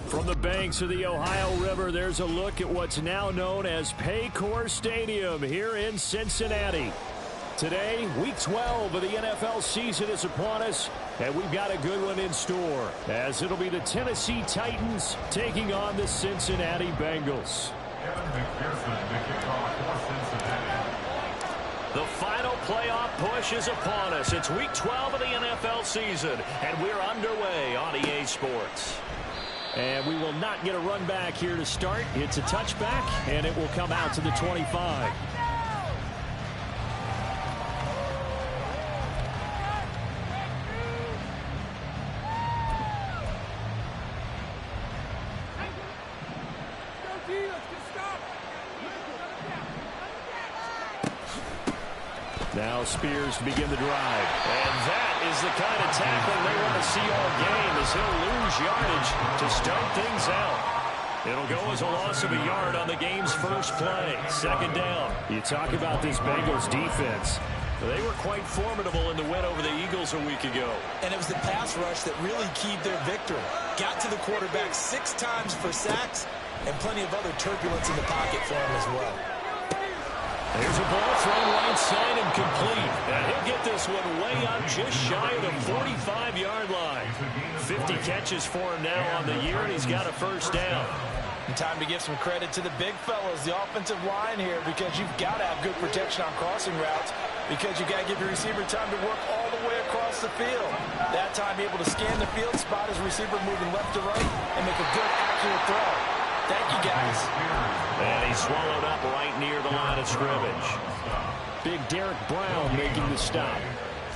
From the banks of the Ohio River, there's a look at what's now known as Paycor Stadium here in Cincinnati. Today, Week 12 of the NFL season is upon us, and we've got a good one in store, as it'll be the Tennessee Titans taking on the Cincinnati Bengals. The final playoff push is upon us. It's Week 12 of the NFL season, and we're underway on EA Sports. And we will not get a run back here to start. It's a touchback, and it will come out to the 25. Now Spears to begin the drive. And that is the kind of tackling they want to see all game, as he'll lose yardage to start things out. It'll go as a loss of a yard on the game's first play. Second down. You talk about this Bengals defense. They were quite formidable in the win over the Eagles a week ago. And it was the pass rush that really keyed their victory. Got to the quarterback 6 times for sacks, and plenty of other turbulence in the pocket for him as well. There's a ball thrown right side and complete. And he'll get this one way up just shy of the 45-yard line. 50 catches for him now on the year, and he's got a first down. And time to give some credit to the big fellas, the offensive line here, because you've got to have good protection on crossing routes, because you've got to give your receiver time to work all the way across the field. That time, able to scan the field, spot his receiver moving left to right, and make a good, accurate throw. Thank you, guys. And he's swallowed up right near the line of scrimmage. Big Derek Brown making the stop.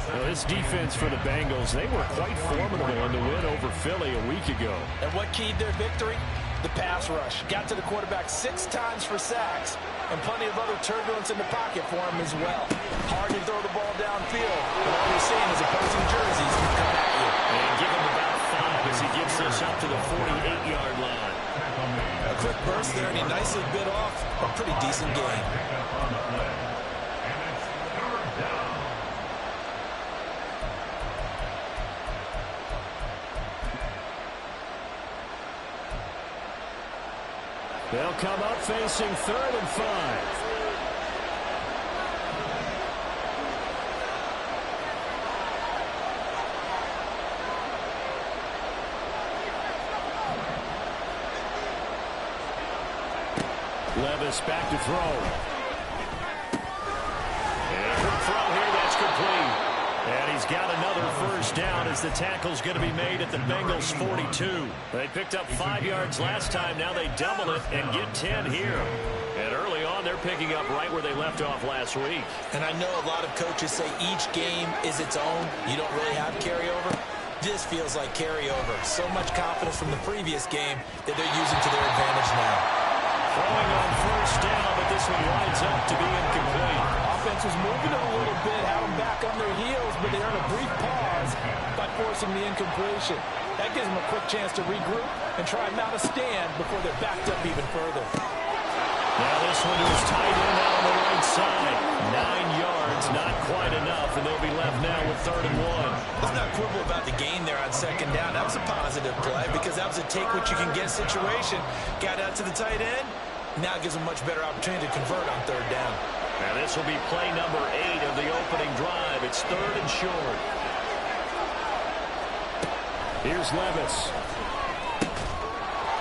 Now, this defense for the Bengals, they were quite formidable in the win over Philly a week ago. And what keyed their victory? The pass rush. Got to the quarterback 6 times for sacks, and plenty of other turbulence in the pocket for him as well. Hard to throw the ball downfield, but all you're seeing is opposing jerseys come at you. And give him about 5 as he gets this up to the 48-yard line. A quick burst there, and he nicely bit off a pretty decent game. They'll come up facing 3rd and 5. Levis back to throw. And a quick throw here, that's complete. And he's got another first down as the tackle's going to be made at the Bengals' 42. They picked up 5 yards last time. Now they double it and get 10 here. And early on, they're picking up right where they left off last week. And I know a lot of coaches say each game is its own. You don't really have carryover. This feels like carryover. So much confidence from the previous game that they're using to their advantage now. Throwing on first down, but this one winds up to be incomplete. Offense was moving it a little bit, had them back on their heels, but they earned a brief pause by forcing the incompletion. That gives them a quick chance to regroup and try and mount a stand before they're backed up even further. Now this one is tight end out on the right side. 9 yards, not quite enough, and they'll be left now with 3rd and 1. Let's not quibble about the gain there on 2nd down. That was a positive play because that was a take-what-you-can-get situation. Got out to the tight end. Now it gives them a much better opportunity to convert on 3rd down. Now this will be play number 8 of the opening drive. It's 3rd and short. Here's Levis.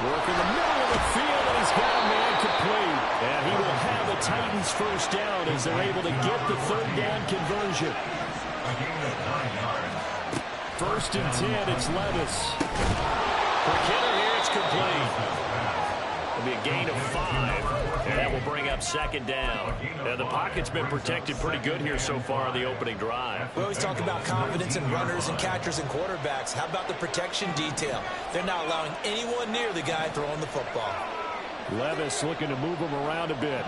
Work in the middle of the field, and he's got a man complete. And he will have the Titans first down as they're able to get the 3rd down conversion. 1st and 10, it's Levis. For Kenner here, it's complete. It'll be a gain of 5, and that will bring up 2nd down. Now, the pocket's been protected pretty good here so far on the opening drive. We always talk about confidence in runners and catchers and quarterbacks. How about the protection detail? They're not allowing anyone near the guy throwing the football. Levis looking to move him around a bit.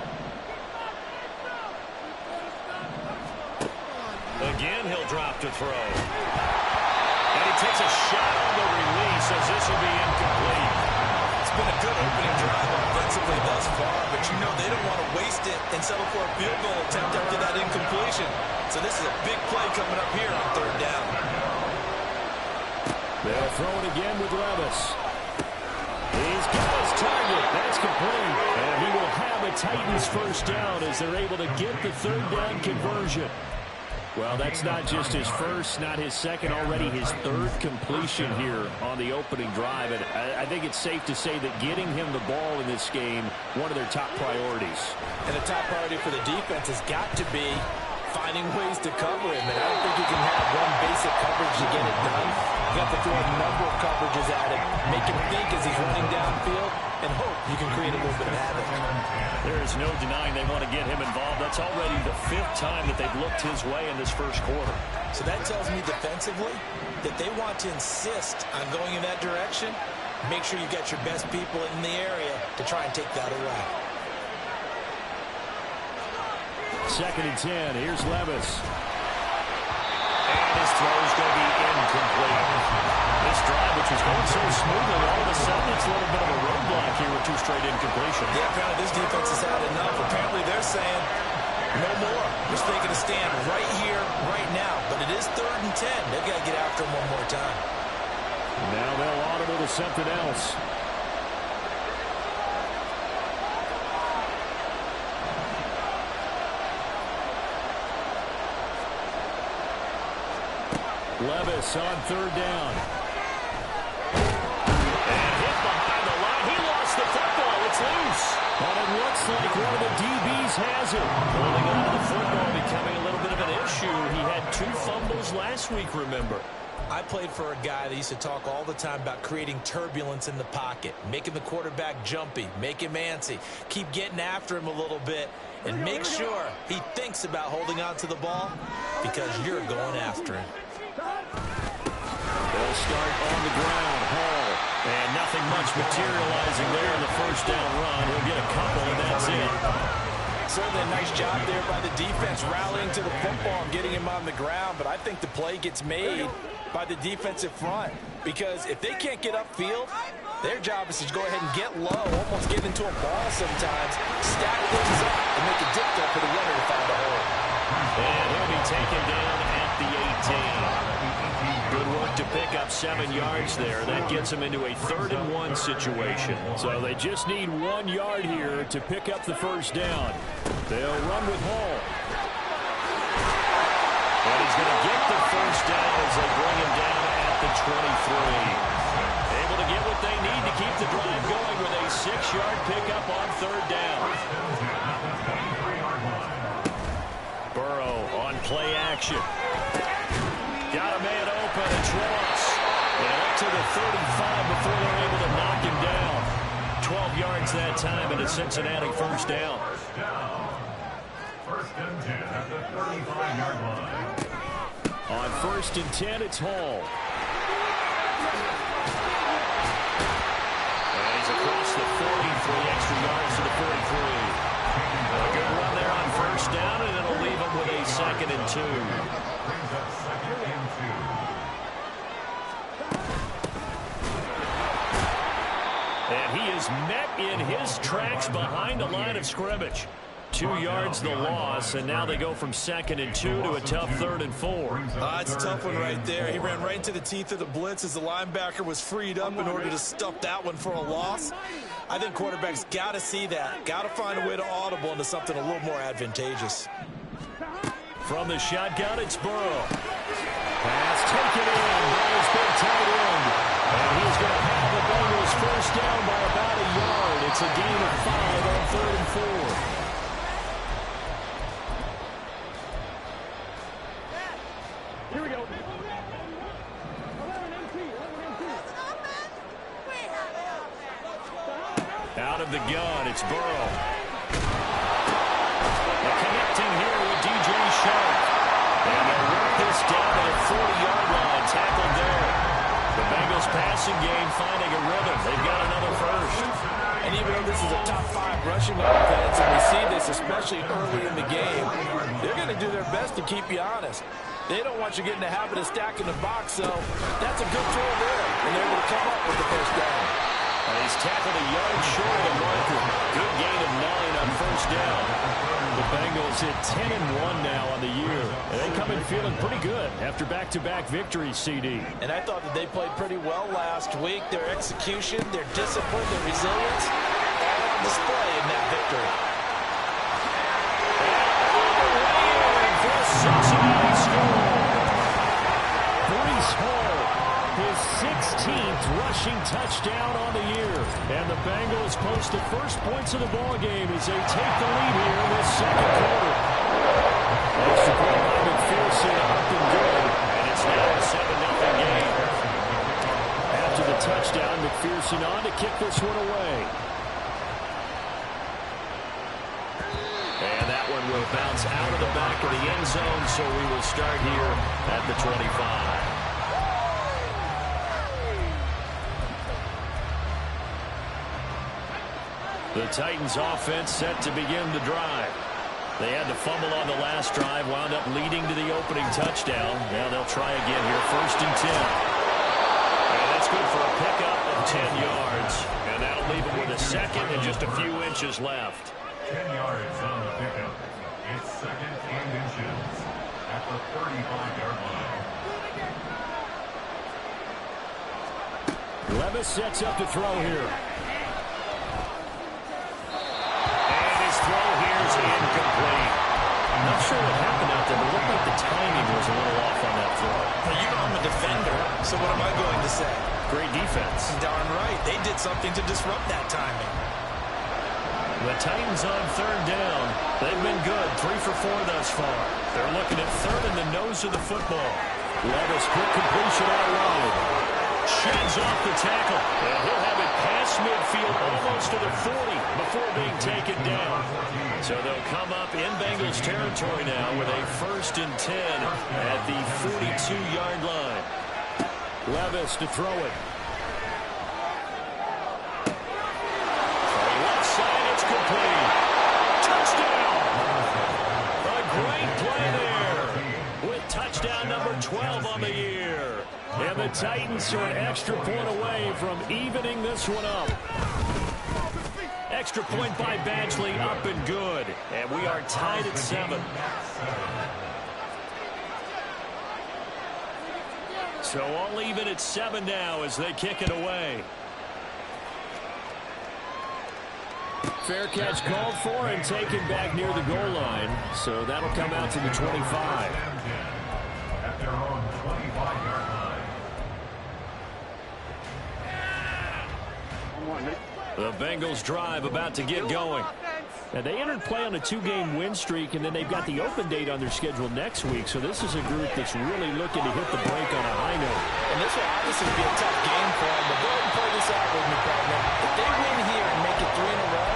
Again, he'll drop to throw. And he takes a shot on the release as this will be incomplete. It's been a good opening drive offensively thus far, but you know they don't want to waste it and settle for a field goal attempt after that incompletion. So this is a big play coming up here on 3rd down. They'll throw it again with Levis. Titans first down as they're able to get the third down conversion. Well, that's not just his first, not his second, already his third completion here on the opening drive. And I think it's safe to say that getting him the ball in this game, one of their top priorities. And the top priority for the defense has got to be finding ways to cover him. And I don't think you can have one basic coverage to get it done. You have to throw a number of coverages at him, make him think as he's running downfield, and hope you can create a little bit of havoc. There is no denying they want to get him involved. That's already the 5th time that they've looked his way in this first quarter. So that tells me defensively that they want to insist on going in that direction. Make sure you got your best people in the area to try and take that away. 2nd and 10. Here's Levis. And his throw is going to be incomplete. This drive, which was going so smoothly, all of a sudden it's a little bit of a roadblock here with 2 straight incompletions. Yeah, apparently this defense has had enough. Apparently they're saying no more. Just taking a stand right here, right now. But it is 3rd and 10. They've got to get after him one more time. Now they'll audible to something else. Levis on 3rd down. And hit behind the line. He lost the football. It's loose. And it looks like one of the DBs has it. Holding on to the football becoming a little bit of an issue. He had 2 fumbles last week, remember. I played for a guy that used to talk all the time about creating turbulence in the pocket, making the quarterback jumpy, make him antsy, keep getting after him a little bit, and make sure he thinks about holding on to the ball because you're going after him. They'll start on the ground. Hall. And nothing much materializing there in the first down run. He'll get a couple, and that's it. Certainly a nice job there by the defense rallying to the football and getting him on the ground. But I think the play gets made by the defensive front. Because if they can't get upfield, their job is to go ahead and get low, almost get into a ball sometimes, stack things up, and make it difficult for the runner to find a hole. And he'll be taken down at the 18. Good work to pick up 7 yards there. That gets them into a 3rd and 1 situation. So they just need 1 yard here to pick up the first down. They'll run with Hall. And he's going to get the first down as they bring him down at the 23. Able to get what they need to keep the drive going with a 6-yard pickup on 3rd down. Burrow on play action. Got a man open, it's Ross. And up to the 35 before they're able to knock him down. 12 yards that time, and a Cincinnati first down. 1st and 10 at the 35-yard line. On 1st and 10, it's Hall. And he's across the 40, 3 extra yards to the 43. A good run there on 1st down, and it'll leave him with a 2nd and 2. And he is met in his tracks behind the line of scrimmage. 2 yards the loss, and now they go from 2nd and 2 to a tough 3rd and 4. It's a tough one right there. He ran right into the teeth of the blitz as the linebacker was freed up in order to stuff that one for a loss. I think quarterbacks got to see that. Got to find a way to audible into something a little more advantageous. From the shotgun, it's Burrow. Pass taken in. Burrow's been tight end. And he's going to have the Bengals first down by about a yard. It's a gain of 5 on 3rd and 4. Here we go. Out of the gun, it's Burrow. And connecting here with DJ Shark. And they'll work this down to the 40-yard line. Tackled there. The Bengals passing game finding a rhythm. They've got another first. And even though this is a top 5 rushing offense, and we see this especially early in the game, they're going to do their best to keep you honest. They don't want you getting the habit of stacking the box, so that's a good tool there. And they're able to come up with the first down. And he's tackled a yard short of the marker. Good gain of 9 on 1st down. The Bengals hit 10-1 now on the year. And they come in feeling pretty good after back-to-back victories, CD. And I thought that they played pretty well last week. Their execution, their discipline, their resilience, all on display in that victory. his 16th rushing touchdown on the year. And the Bengals post the first points of the ball game as they take the lead here in this second quarter. Extra point by McPherson, up and good. And it's now a 7-0 game. After the touchdown, McPherson on to kick this one away. And that one will bounce out of the back of the end zone, so we will start here at the 25. The Titans offense set to begin the drive. They had to fumble on the last drive, wound up leading to the opening touchdown. Now they'll try again here, 1st and 10. And that's good for a pickup of 10 yards. And that'll leave them with a second and just a few inches left. 10 yards on the pickup. It's 2nd and inches at the 35-yard line. Levis sets up to throw here. And his throw here is incomplete. I'm not sure what happened out there, but it looked like the timing was a little off on that throw. Well, you know I'm a defender, so what am I going to say? Great defense. Darn right. They did something to disrupt that timing. The Titans on 3rd down. They've been good, 3 for 4 thus far. They're looking at 3rd in the nose of the football. Levis, quick completion out wide. Sheds off the tackle. And he'll have it past midfield almost to the 40 before being taken down. So they'll come up in Bengals territory now with a 1st and 10 at the 42-yard line. Levis to throw it. Complete. Touchdown! A great play there with touchdown number 12 on the year. And the Titans are an extra point away from evening this one up. Extra point by Badgley, up and good. And we are tied at 7. So all even at 7 now as they kick it away. Fair catch called for and taken back near the goal line. So that'll come out to the 25. At their own 25-yard line. The Bengals drive about to get going. Now they entered play on a 2-game win streak, and then they've got the open date on their schedule next week. So this is a group that's really looking to hit the break on a high note. And this will obviously be a tough game for them, but go ahead and play this out with me, partner. If they win here and make it 3 in a row,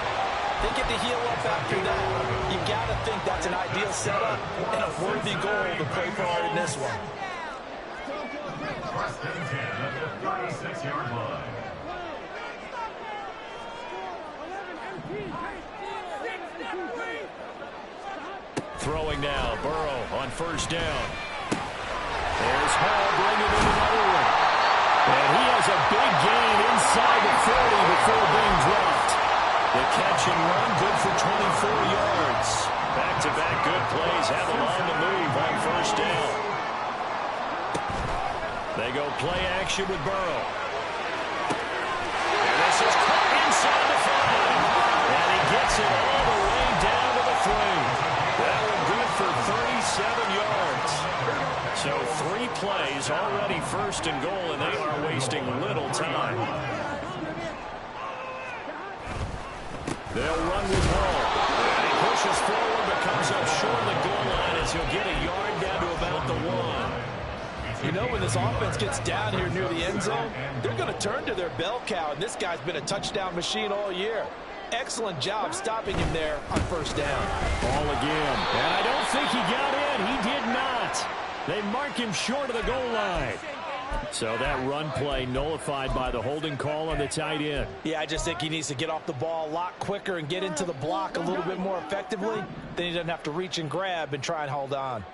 they get to heal up after that. You got to think that's an ideal setup and a worthy goal to play for hard in this one. 1st and 10 at the 36-yard line. Throwing now, Burrow on 1st down. There's Hall bringing in another one. And he has a big gain inside the 40 before being dropped. The catch and run, good for 24 yards. Back-to-back good plays have them on the move on 1st down. They go play action with Burrow. And this is caught inside the 5. And he gets it all the way down to the 3. That one good for 37 yards. So 3 plays, already 1st and goal, and they are wasting little time. They'll run with Hall. And he pushes forward, but comes up short of the goal line as he'll get a yard down to about the 1. You know, when this offense gets down here near the end zone, they're going to turn to their bell cow, and this guy's been a touchdown machine all year. Excellent job stopping him there on 1st down. Ball again. And I don't think he got in. He did not. They mark him short of the goal line. So that run play nullified by the holding call on the tight end. Yeah, I just think he needs to get off the ball a lot quicker and get into the block a little bit more effectively. Then he doesn't have to reach and grab and try and hold on.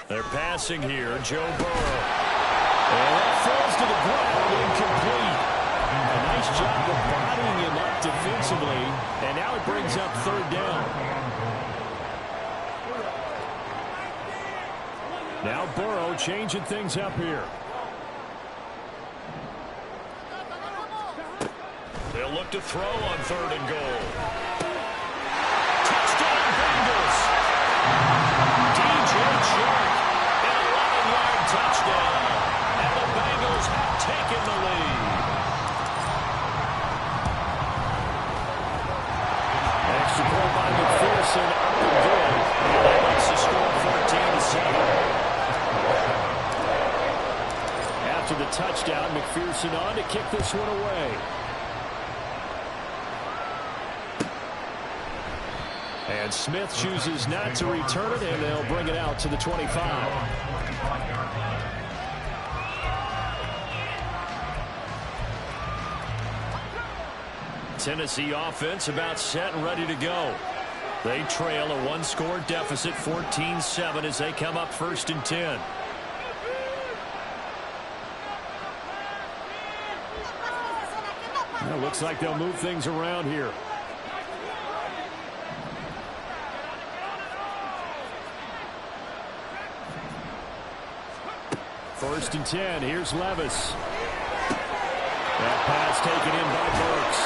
They're passing here, Joe Burrow. And that falls to the ground, incomplete. A nice job of bodying him up defensively, and now it brings up 3rd down. Now Burrow changing things up here. They'll look to throw on 3rd and goal. Touchdown, after the touchdown. McPherson on to kick this one away. And Smith chooses not to return it, and they'll bring it out to the 25. Tennessee offense about set and ready to go. They trail a one-score deficit, 14-7, as they come up 1st and 10. Well, looks like they'll move things around here. First and 10. Here's Levis. That pass taken in by Burks.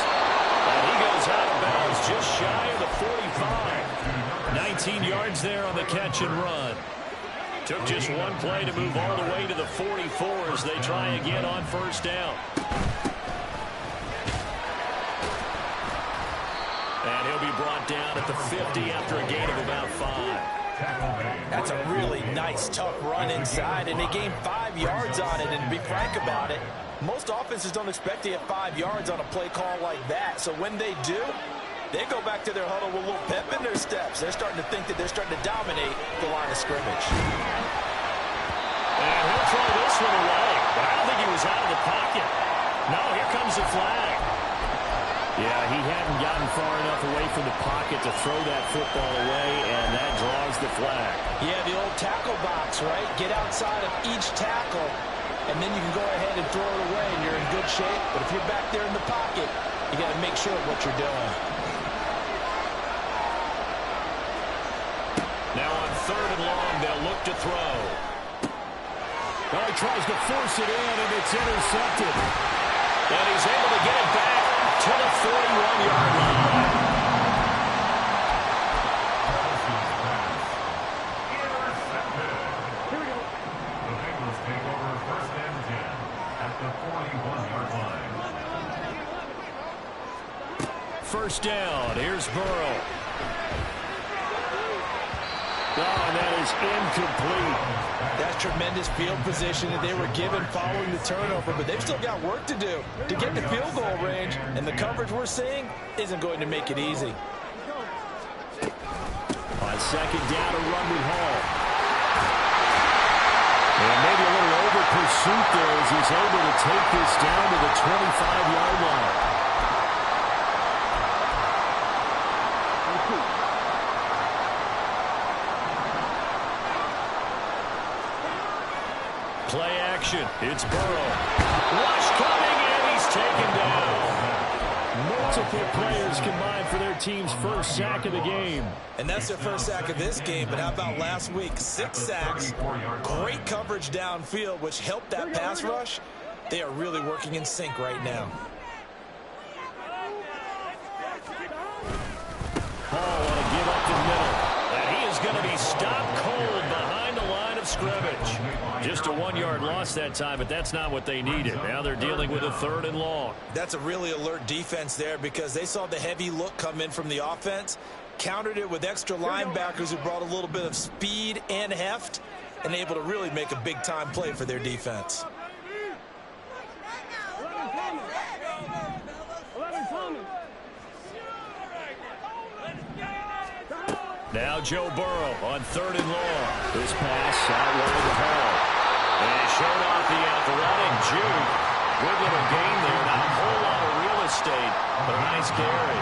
And he goes out of bounds just shy of the 45. 19 yards there on the catch and run. Took just one play to move all the way to the 44 as they try again on 1st down. And he'll be brought down at the 50 after a gain of about 5. That's a really nice, tough run inside, and they gained 5 yards on it. And to be frank about it, most offenses don't expect to get 5 yards on a play call like that. So when they do, they go back to their huddle with a little pep in their steps. They're starting to think that they're starting to dominate the line of scrimmage. And he'll throw this one away, but I don't think he was out of the pocket. No, here comes the flag. Yeah, he hadn't gotten far enough away from the pocket to throw that football away, and that draws the flag. Yeah, the old tackle box, right? Get outside of each tackle, and then you can go ahead and throw it away, and you're in good shape. But if you're back there in the pocket, you got to make sure of what you're doing. Now on 3rd and long, they'll look to throw. Well, he tries to force it in, and it's intercepted. And he's able to get it back to the 41-yard line. Here we go. The Bengals take over 1st and 10 at the 41-yard line. 1st down. Here's Burrow. Oh, and that is incomplete. That's tremendous field position that they were given following the turnover, but they've still got work to do to get the field goal range, and the coverage we're seeing isn't going to make it easy. On 2nd down, a run with Hall. And maybe a little over pursuit there as he's able to take this down to the 25-yard line. Play action. It's Burrow. Rush coming, and he's taken down. Multiple players combined for their team's 1st sack of the game. And that's their 1st sack of this game, but how about last week? 6 sacks, great coverage downfield, which helped that pass rush. They are really working in sync right now. Hall want to give up the middle. And he is going to be stopped cold behind the line of scrimmage. Just a 1-yard loss that time, but that's not what they needed. Now they're dealing with a 3rd and long. That's a really alert defense there because they saw the heavy look come in from the offense, countered it with extra linebackers who brought a little bit of speed and heft, and able to really make a big-time play for their defense. Now Joe Burrow on 3rd and long. This pass out wide to Hall. And he showed off the athletic juke. Good little gain there. Not a whole lot of real estate, but a nice carry.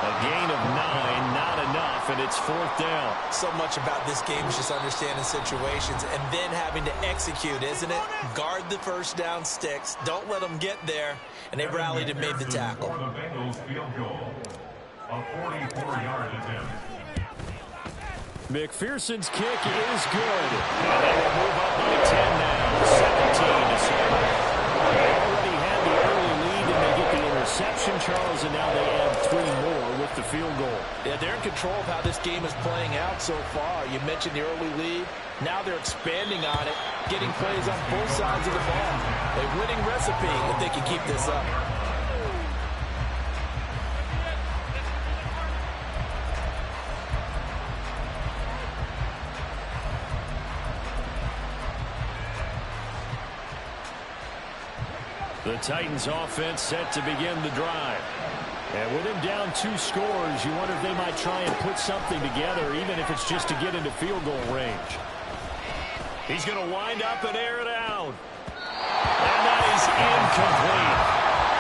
A gain of 9, not enough, and it's 4th down. So much about this game is just understanding situations and then having to execute, isn't it? Guard the 1st down sticks. Don't let them get there. And they rallied and made the tackle. For the Bengals field goal. A 44-yard attempt. McPherson's kick is good. And they will move up by 10 now. 17-7. They already had the early lead, and they get the interception, Charles, and now they add 3 more with the field goal. Yeah, they're in control of how this game is playing out so far. You mentioned the early lead. Now they're expanding on it, getting plays on both sides of the ball. A winning recipe if they can keep this up. The Titans offense set to begin the drive. And with him down 2 scores, you wonder if they might try and put something together, even if it's just to get into field goal range. He's going to wind up and air it out. And that is incomplete.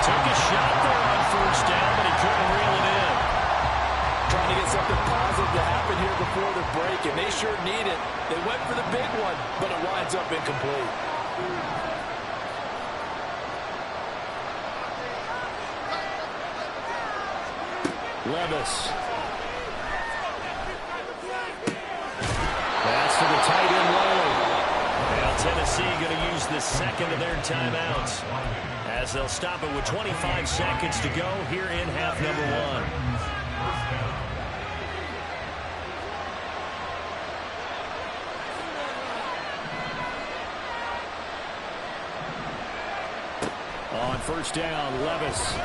Took a shot there on first down, but he couldn't reel it in. Trying to get something positive to happen here before the break, and they sure need it. They went for the big one, but it winds up incomplete. Levis. That's to the tight end Riley. Now Tennessee going to use the second of their timeouts as they'll stop it with 25 seconds to go here in half number 1. On first down, Levis.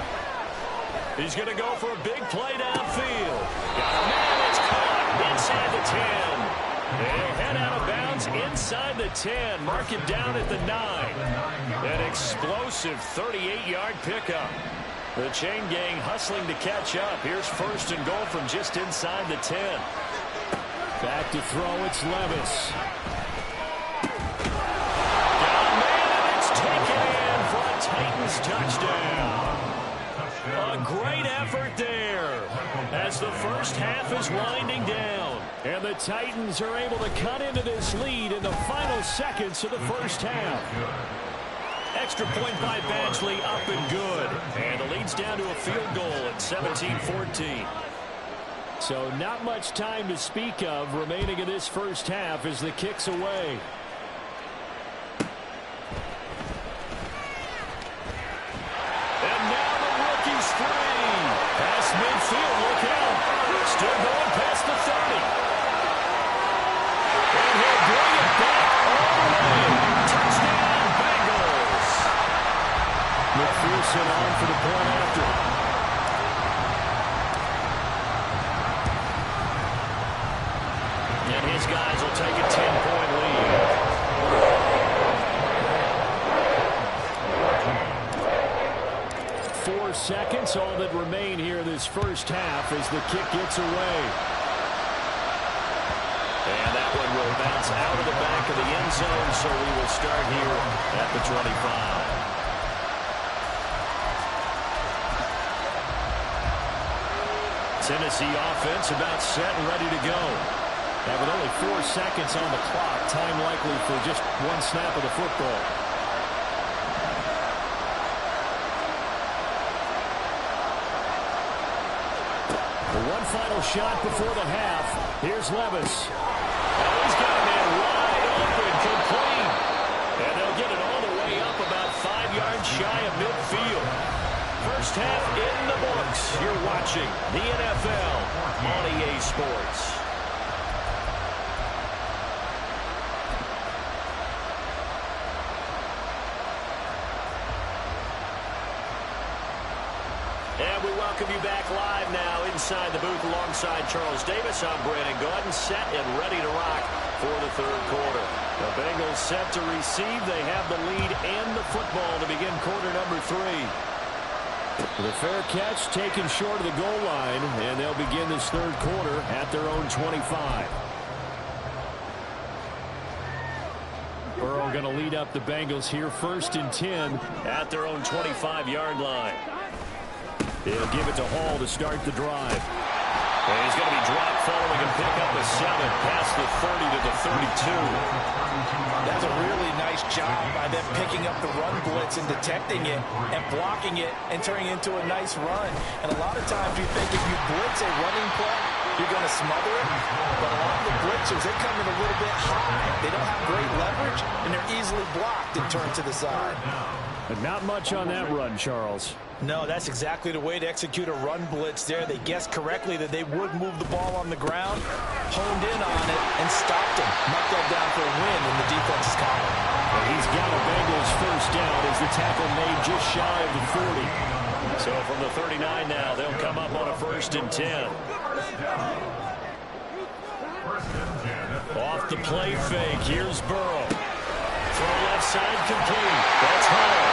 He's going to go for a big play downfield. Got a man, it's caught inside the 10. They'll head out of bounds inside the 10. Mark it down at the 9. An explosive 38-yard pickup. The chain gang hustling to catch up. Here's first and goal from just inside the 10. Back to throw, it's Levis. Got a man, and it's taken in for a Titans touchdown. A great effort there as the first half is winding down. And the Titans are able to cut into this lead in the final seconds of the first half. Extra point by Badgley, up and good. And the lead's down to a field goal at 17-14. So not much time to speak of remaining in this first half as the kick's away. Past midfield, look out. Still going past the 30. And he'll bring it back all the way. Touchdown, Bengals. McPherson on for the point after. And his guys will take a 10-point lead. 4 seconds, all that remain here this first half as the kick gets away. And that one will bounce out of the back of the end zone, so we will start here at the 25. Tennessee offense about set and ready to go. And with only 4 seconds on the clock, time likely for just one snap of the football. One final shot before the half. Here's Levis. Oh, he's got a man wide open, complete. And they'll get it all the way up about 5 yards shy of midfield. First half in the books. You're watching the NFL on EA Sports. And we welcome you back live now inside the booth alongside Charles Davis. I'm Brandon Gaudin, set and ready to rock for the third quarter. The Bengals set to receive. They have the lead and the football to begin quarter number 3. The fair catch taken short of the goal line, and they'll begin this third quarter at their own 25. Burrow going to lead up the Bengals here, 1st and 10 at their own 25-yard line. They'll give it to Hall to start the drive. And he's going to be dropped following a pickup of 7 past the 30 to the 32. That's a really nice job by them picking up the run blitz and detecting it and blocking it and turning it into a nice run. And a lot of times you think if you blitz a running play, you're going to smother it. But a lot of the blitzers, they come in a little bit high. They don't have great leverage, and they're easily blocked and turned to the side. But not much on that run, Charles. No, that's exactly the way to execute a run blitz there. They guessed correctly that they would move the ball on the ground, honed in on it, and stopped him. Knocked that down for a win in the defense's column. And he's got a Bengals first down as the tackle made just shy of the 40. So from the 39 now, they'll come up on a 1st and 10. Off the play fake, here's Burrow. Throw left side complete. That's Hall.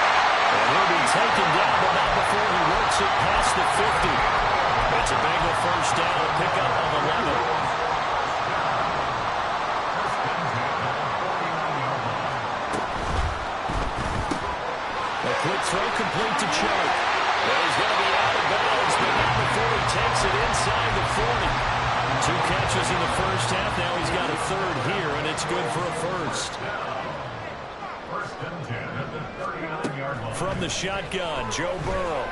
And he'll be taken down, but not before he works it past the 50. It's a Bengal first down, a pickup of 11. A quick throw complete to Chubb. Well, he's going to be out of bounds, but not before he takes it inside the 40. 2 catches in the first half. Now he's got a third here, and it's good for a first. First and 10 at the 39-yard line. From the shotgun, Joe Burrow.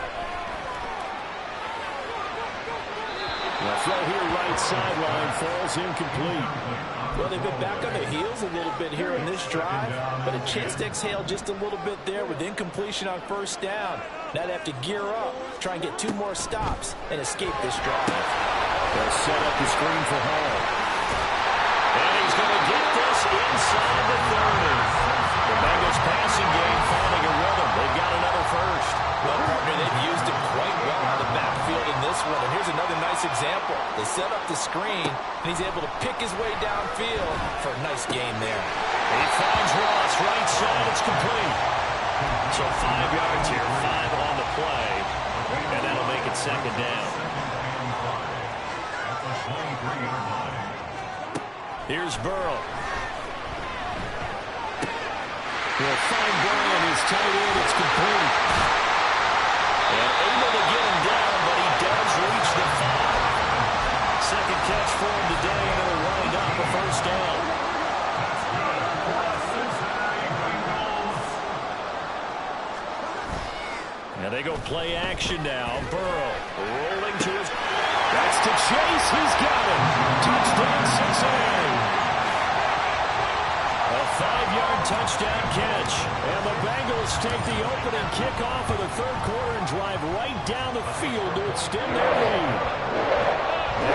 The throw here, right sideline, falls incomplete. Well, they've been back on their heels a little bit here in this drive, but a chance to exhale just a little bit there with incompletion on first down. Now they have to gear up, try and get 2 more stops, and escape this drive. They'll set up the screen for Hall. And he's going to get this inside the 30. The Bengals passing game finding a rhythm. They've got another first. Well, partner, they've used him quite well in the backfield in this one. And here's another nice example. They set up the screen, and he's able to pick his way downfield for a nice gain there. He finds Ross, right side. It's complete. So 5 yards here, 5 on the play. And that'll make it second down. Here's Burrow. He'll find Burrow and his tight end. It's complete. And able to get him down, but he does reach the 5. Second catch for him today, and it'll wind up a first down. And they go play action now. Burrow rolling to his... That's to Chase. He's got him. Touchdown, Cincinnati. A 5-yard touchdown catch. And the Bengals take the opening kickoff of the third quarter and drive right down the field to extend their lead.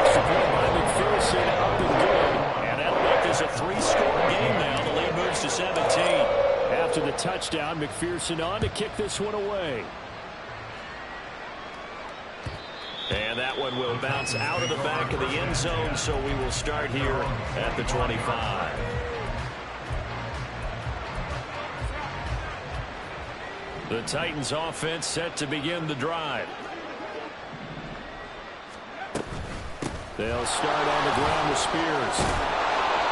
Extra point by McPherson, up and good. And that'll make this a 3-score game now. The lead moves to 17. After the touchdown, McPherson on to kick this one away. And that one will bounce out of the back of the end zone, so we will start here at the 25. The Titans offense set to begin the drive. They'll start on the ground with Spears.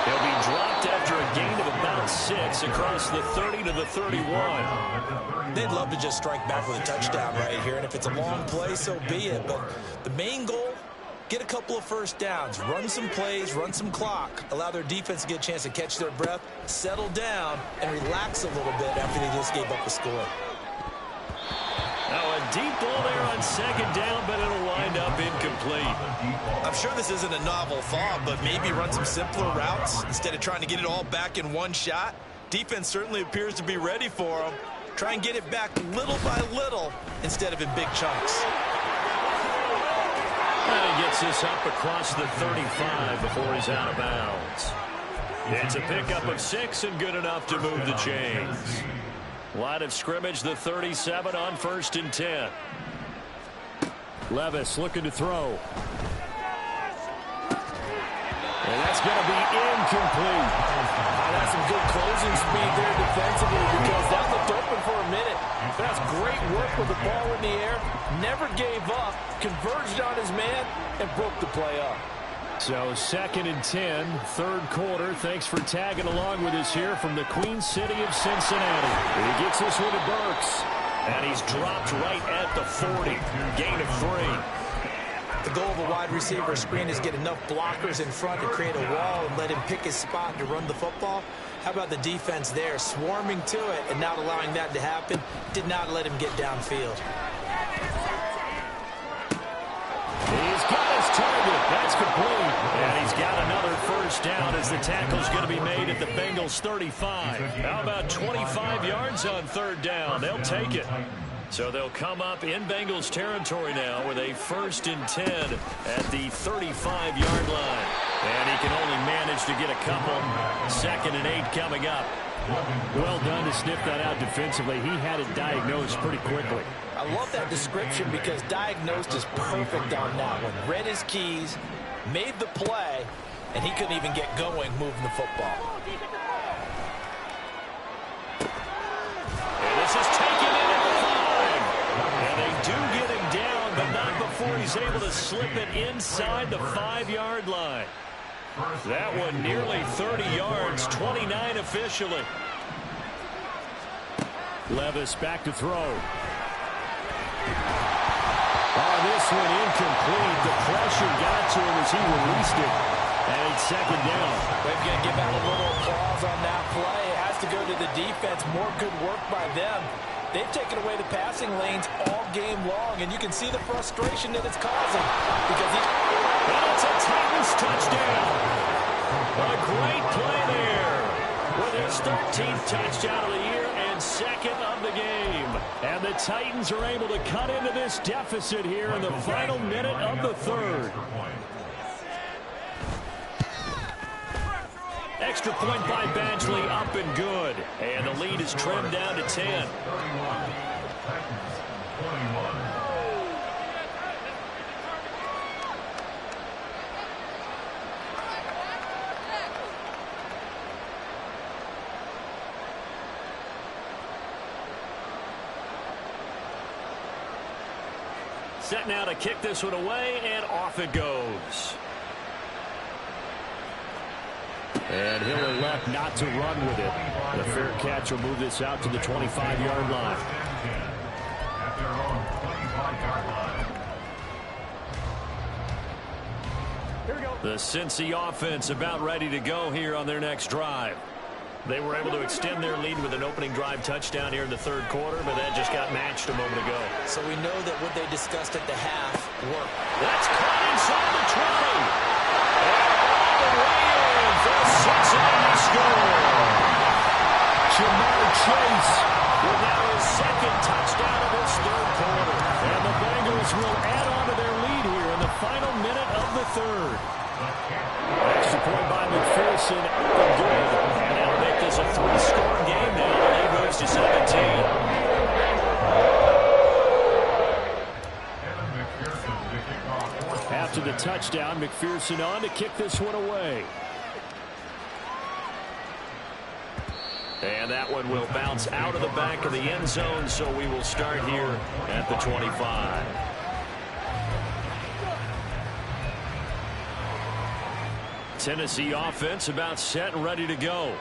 He'll be dropped after a gain of about 6 across the 30 to the 31. They'd love to just strike back with a touchdown right here, and if it's a long play, so be it. But the main goal, get a couple of first downs, run some plays, run some clock, allow their defense to get a chance to catch their breath, settle down, and relax a little bit after they just gave up a score. Now a deep ball there on second down, but it'll wind up incomplete. I'm sure this isn't a novel thought, but maybe run some simpler routes instead of trying to get it all back in one shot. Defense certainly appears to be ready for them. Try and get it back little by little instead of in big chunks. And he gets this up across the 35 before he's out of bounds. It's a pickup of 6 and good enough to move the chains. Line of scrimmage, the 37 on 1st and 10. Levis looking to throw. And that's going to be incomplete. That's some good closing speed there defensively because that looked open for a minute. That's great work with the ball in the air. Never gave up, converged on his man, and broke the play up. So 2nd and 10, third quarter. Thanks for tagging along with us here from the Queen City of Cincinnati. He gets this one to Burks. And he's dropped right at the 40. Gain of 3. The goal of a wide receiver screen is get enough blockers in front to create a wall and let him pick his spot to run the football. How about the defense there, swarming to it and not allowing that to happen? Did not let him get downfield. He's got his target. That's complete. And he's got another first down as the tackle's going to be made at the Bengals 35. How about 25 yards on third down? They'll take it. So they'll come up in Bengals territory now with a 1st and 10 at the 35-yard line. And he can only manage to get a couple. 2nd and 8 coming up. Well done to sniff that out defensively. He had it diagnosed pretty quickly. I love that description because diagnosed is perfect on that one. Read his keys, made the play, and he couldn't even get going moving the football. And this is taken in at the 5. is able to slip it inside the 5-yard line. That one nearly 30 yards, 29 officially. Levis back to throw. Oh, this one incomplete. The pressure got to him as he released it. And it's second down. We've got to give out a little applause on that play. It has to go to the defense. More good work by them. They've taken away the passing lanes all game long, and you can see the frustration that it's causing. Because it's a Titans touchdown. A great play there. With his 13th touchdown of the year and second of the game. And the Titans are able to cut into this deficit here in the final minute of the third. Extra point by Badgley, up and good. And the lead is trimmed down to 10. Set now to kick this one away, and off it goes. And Hiller left not to run with it. The fair catch will move this out to the 25-yard line. At their own 25-yard line. Here we go. The Cincy offense about ready to go here on their next drive. They were able to extend their lead with an opening drive touchdown here in the third quarter, but that just got matched a moment ago. So we know that what they discussed at the half worked. That's caught inside the 20. And all the way in for a Cincinnati score. Jamar Chase with now his second touchdown of this third quarter. And the Bengals will add on to their lead here in the final minute of the third. Extra point by McPherson, up and good. And that'll make this a 3-score game now. The lead moves to 17. After the touchdown, McPherson on to kick this one away. And that one will bounce out of the back of the end zone, so we will start here at the 25. Tennessee offense about set and ready to go.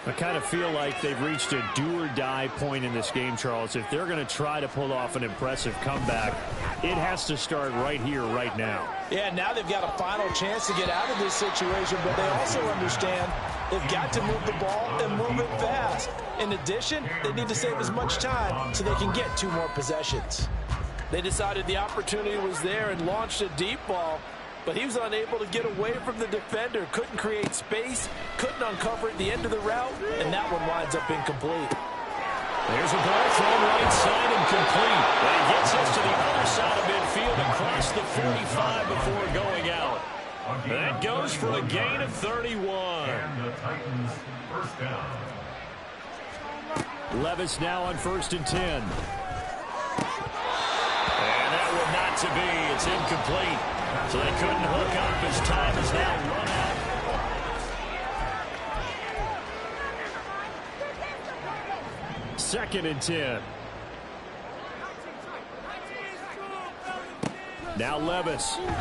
I kind of feel like they've reached a do-or-die point in this game, Charles. If they're going to try to pull off an impressive comeback, it has to start right here, right now. Yeah, now they've got a final chance to get out of this situation, but they also understand they've got to move the ball and move it fast. In addition, they need to save as much time so they can get 2 more possessions. They decided the opportunity was there and launched a deep ball, but he was unable to get away from the defender, couldn't create space, couldn't uncover at the end of the route, and that one winds up incomplete. There's a ball thrown right side and complete. And he gets us to the other side of midfield across the 45 before going out. That goes for a gain of 31. And the Titans first down. Levis now on 1st and 10. And that one not to be. It's incomplete. So they couldn't hook up as time is now run out. Second and 10. Now Levis. And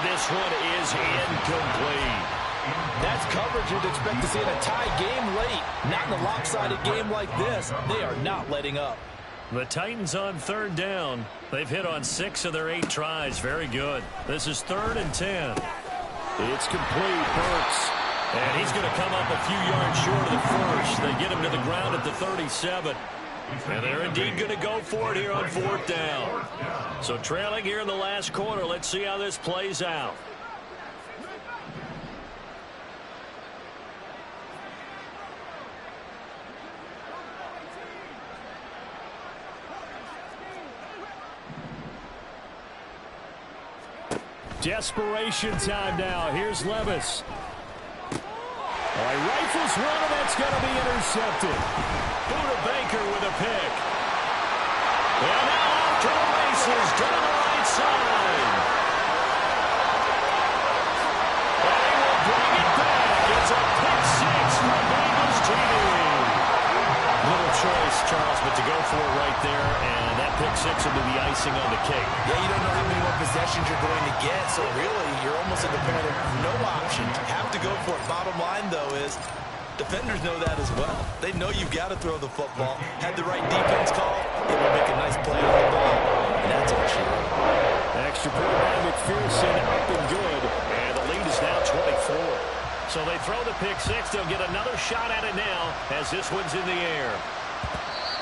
this one is incomplete. That's coverage you'd expect to see in a tie game late. Not in a lopsided game like this. They are not letting up. The Titans on 3rd down. They've hit on 6 of their 8 tries. Very good. This is 3rd and 10. It's complete. Burks. And he's going to come up a few yards short of the first. They get him to the ground at the 37. And they're indeed going to go for it here on 4th down. So trailing here in the last quarter. Let's see how this plays out. Desperation time now. Here's Levis. All right, rifles one, and that's going to be intercepted. Buda Baker with a pick. And now off to the races down the right side. And he will bring it back. It's a pick 6 for Bengals TV. Little choice, Charles, but to go for it right there, and that pick six will be the icing on the cake. Yeah, you don't know how many more possessions you're going to get, so really you're almost in the point of no options. Have to go for it. Bottom line, though, is defenders know that as well. They know you've got to throw the football. Had the right defense call, it will make a nice play on the ball, and that's all she wrote. Extra point by McPherson, up and good, and the lead is now 24. So they throw the pick six. They'll get another shot at it now as this one's in the air.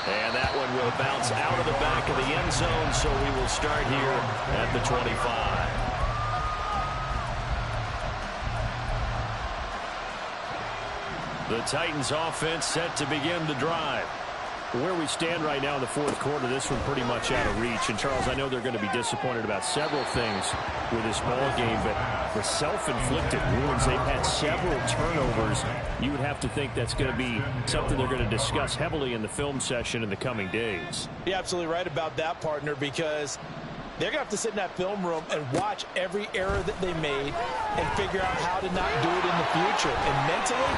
And that one will bounce out of the back of the end zone, so we will start here at the 25. The Titans offense set to begin the drive. Where we stand right now in the fourth quarter, this one pretty much out of reach. And, Charles, I know they're going to be disappointed about several things with this ball game, but the self-inflicted wounds, they've had several turnovers. You would have to think that's going to be something they're going to discuss heavily in the film session in the coming days. You're absolutely right about that, partner, because they're going to have to sit in that film room and watch every error that they made and figure out how to not do it in the future. And mentally,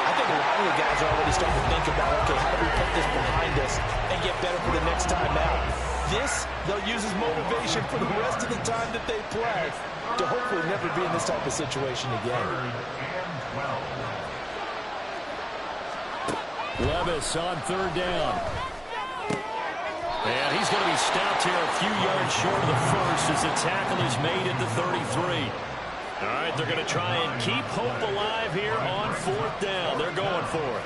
I think a lot of the guys are already starting to think about, okay, how do we put this behind us and get better for the next time out? This, they'll use as motivation for the rest of the time that they play to hopefully never be in this type of situation again. Levis on third down. And he's going to be stopped here a few yards short of the first as the tackle is made at the 33. All right, they're going to try and keep hope alive here on fourth down. They're going for it.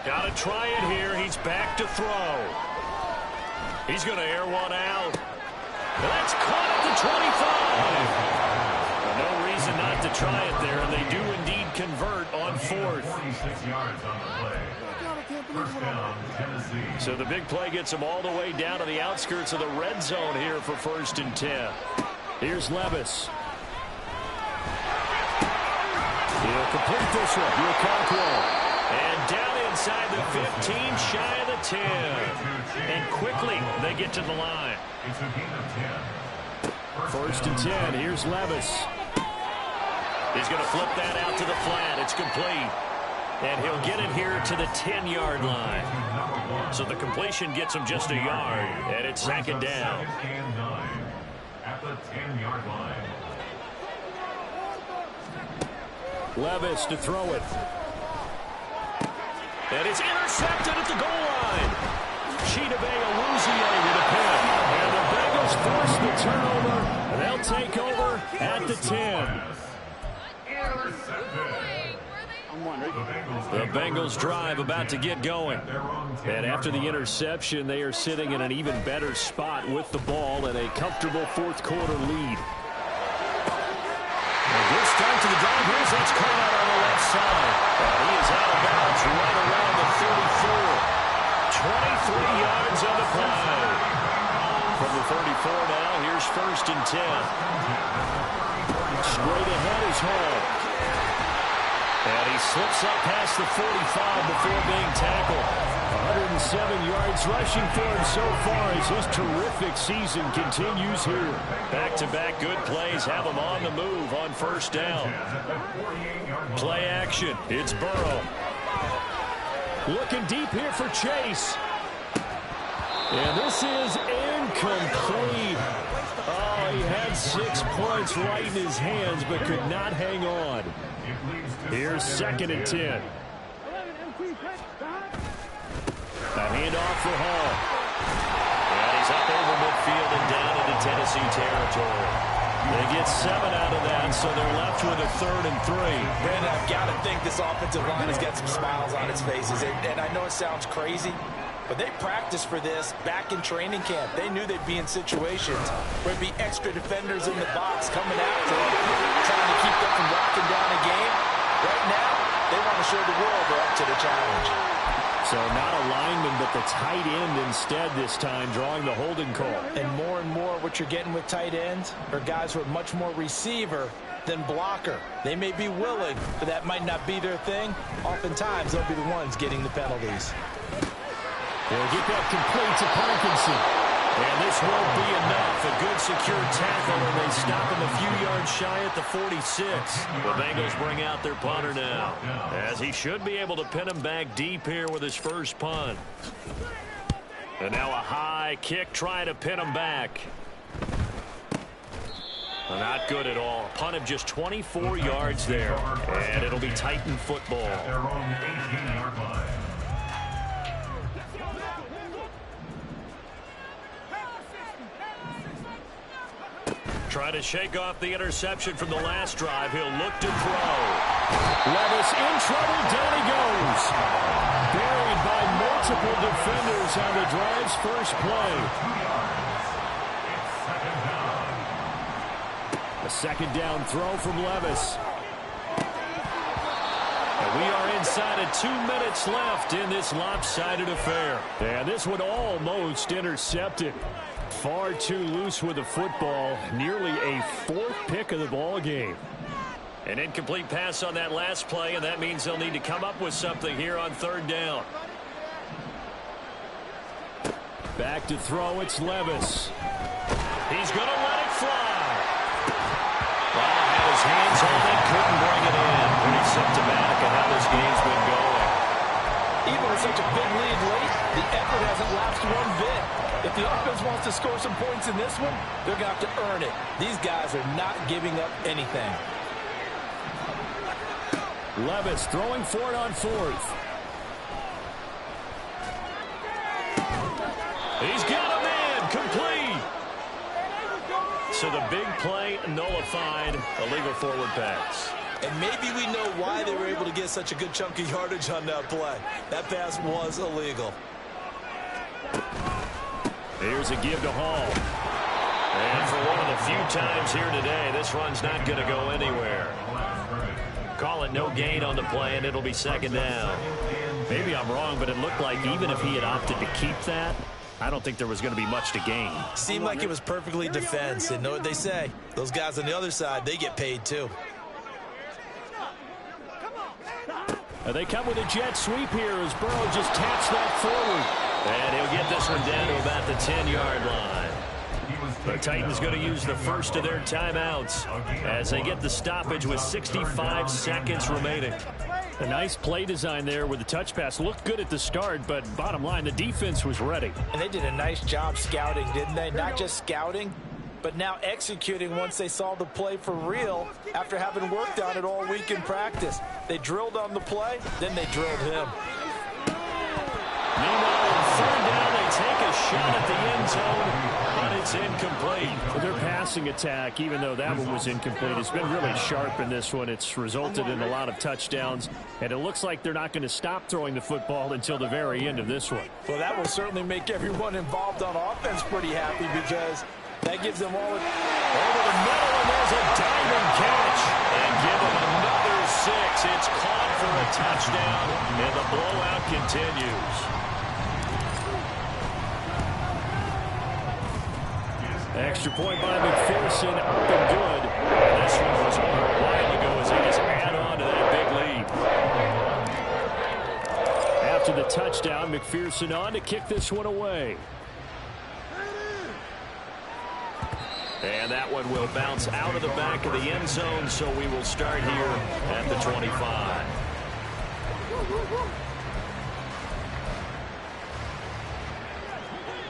Got to try it here. He's back to throw. He's going to air one out. That's caught at the 25. No reason not to try it there, and they do indeed convert on fourth. 46 yards on the play. First down, Tennessee. So the big play gets them all the way down to the outskirts of the red zone here for 1st and 10. Here's Levis. He'll complete this one. He'll control. And down inside the 15, shy of the 10. And quickly they get to the line. It's a gain of 10. 1st and 10. Here's Levis. He's going to flip that out to the flat. It's complete. And he'll get it here to the 10-yard line. So the completion gets him just a yard, and it's 2nd down. And 9 at the 10-yard line. Levis to throw it. And it's intercepted at the goal line. Chidobe Awuzie with a pick. And the Bengals force the turnover. They'll take over at the 10. The Bengals drive about to get going. And after the interception, they are sitting in an even better spot with the ball and a comfortable fourth quarter lead. A good start to the drive. Here's that's caught out on the left side. And he is out of bounds right around the 34. 23 yards on the play. From the 34 now, here's 1st and 10. Straight ahead is Hall. And he slips up past the 45 before being tackled. 107 yards rushing for him so far as his terrific season continues here. Back-to-back good plays have him on the move on 1st down. Play action. It's Burrow. Looking deep here for Chase. And this is incomplete. Oh, he had 6 points right in his hands but could not hang on. Here's 2nd and 10. A handoff for Hall. And he's up over midfield and down into Tennessee territory. They get 7 out of that, so they're left with a 3rd and 3. Brandon, I've got to think this offensive line has got some smiles on its faces. And I know it sounds crazy, but they practiced for this back in training camp. They knew they'd be in situations where there'd be extra defenders in the box coming after them, trying to keep them from locking down a game. Right now, they want to show the world they're up to the challenge. So not a lineman, but the tight end instead this time, drawing the holding call. And more what you're getting with tight ends are guys who are much more receiver than blocker. They may be willing, but that might not be their thing. Oftentimes, they'll be the ones getting the penalties. They'll get that complete to Parkinson. And this won't be enough. A good secure tackle, and they stop him a few yards shy at the 46. The Bengals bring out their punter now, as he should be able to pin him back deep here with his first punt. And now a high kick trying to pin him back. Not good at all. Punt of just 24 yards there. And it'll be Titan football. Their own 18-yard line. Try to shake off the interception from the last drive. He'll look to throw. Levis in trouble. Down he goes. Buried by multiple defenders on the drive's first play. A second down throw from Levis. And we are inside of 2 minutes left in this lopsided affair. And this one almost intercepted. Far too loose with the football. Nearly a fourth pick of the ball game. An incomplete pass on that last play, and that means they'll need to come up with something here on third down. Back to throw, it's Levis. He's going to let it fly. Had his hands on it, couldn't bring it in. Pretty symptomatic of how this game's been going. Even with such a big lead late, the effort hasn't lapsed one bit. If the offense wants to score some points in this one, they're going to have to earn it. These guys are not giving up anything. Levis throwing for it on fourth. He's got him in, complete. So the big play nullified, illegal forward pass. And maybe we know why they were able to get such a good chunk of yardage on that play. That pass was illegal. Here's a give to Hall. And for one of the few times here today, this run's not going to go anywhere. Call it no gain on the play, and it'll be second down. Maybe I'm wrong, but it looked like even if he had opted to keep that, I don't think there was going to be much to gain. Seemed like it was perfectly defense. And know what they say? Those guys on the other side, they get paid too. And they come with a jet sweep here as Burrow just taps that forward. And he'll get this one down to about the 10-yard line. The Titans going to use the first of their timeouts as they get the stoppage with 65 seconds remaining. A nice play design there with the touch pass. Looked good at the start, but bottom line, the defense was ready. And they did a nice job scouting, didn't they? Not just scouting, but now executing once they saw the play for real after having worked on it all week in practice. They drilled on the play, then they drilled him. Meanwhile, on third down, they take a shot at the end zone, but it's incomplete. Their passing attack, even though that one was incomplete, has been really sharp in this one. It's resulted in a lot of touchdowns, and it looks like they're not going to stop throwing the football until the very end of this one. Well, that will certainly make everyone involved on offense pretty happy because that gives them all... Over the middle, and there's a diamond catch. And give them another 6. It's caught for a touchdown, and the blowout continues. Extra point by McPherson, up and good. And this one was over a while ago as they just add on to that big lead. After the touchdown, McPherson on to kick this one away. And that one will bounce out of the back of the end zone, so we will start here at the 25.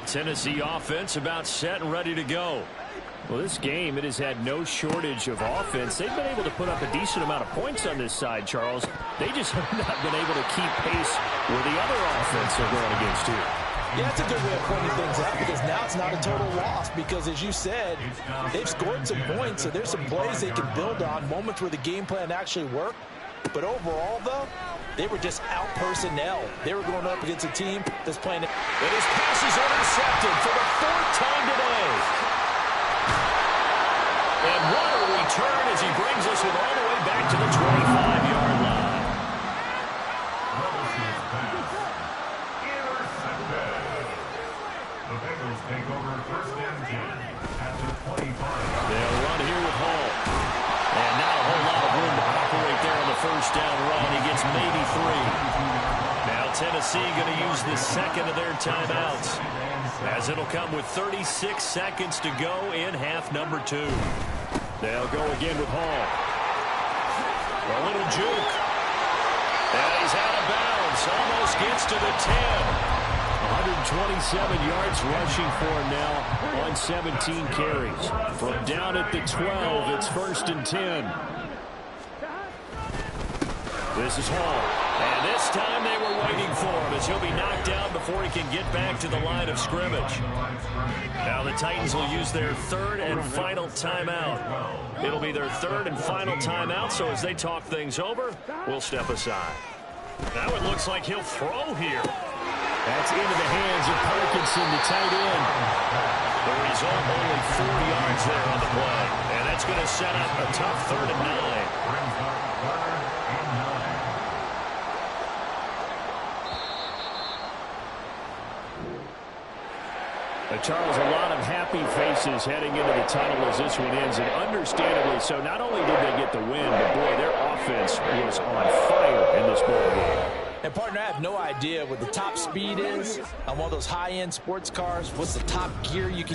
Tennessee offense about set and ready to go. Well, this game, it has had no shortage of offense. They've been able to put up a decent amount of points on this side, Charles. They just have not been able to keep pace with the other offense they're going against here. Yeah, that's a good way of pointing things out because now it's not a total loss because, as you said, they've scored some points, so there's some plays they can build on, moments where the game plan actually worked. But overall, though, they were just out personnel. They were going up against a team that's playing. And his pass is intercepted for the 4th time today. And what a return as he brings us with all the way back to the 25-yard line. The Bengals take over first and 10 at the 25. They'll run here with Hall. And not a whole lot of room to operate there on the first down run. He gets maybe 3. Now Tennessee going to use the second of their timeouts. as it'll come with 36 seconds to go in half number 2. They'll go again with Hall. A little juke. And he's out of bounds. Almost gets to the 10. 127 yards rushing for him now on 17 carries. From down at the 12, it's 1st and 10. This is Hall. And this time they were waiting for him as he'll be knocked down before he can get back to the line of scrimmage. Now the Titans will use their 3rd and final timeout. It'll be their 3rd and final timeout, so as they talk things over, we'll step aside. Now it looks like he'll throw here. That's into the hands of Parkinson, the tight end. The result, only 4 yards there on the play. And that's going to set up a tough 3rd and 9. Charles, a lot of happy faces heading into the tunnel as this one ends, and understandably so. Not only did they get the win, but boy, their offense was on fire in this ball game. And, partner, I have no idea what the top speed is on one of those high-end sports cars. What's the top gear you can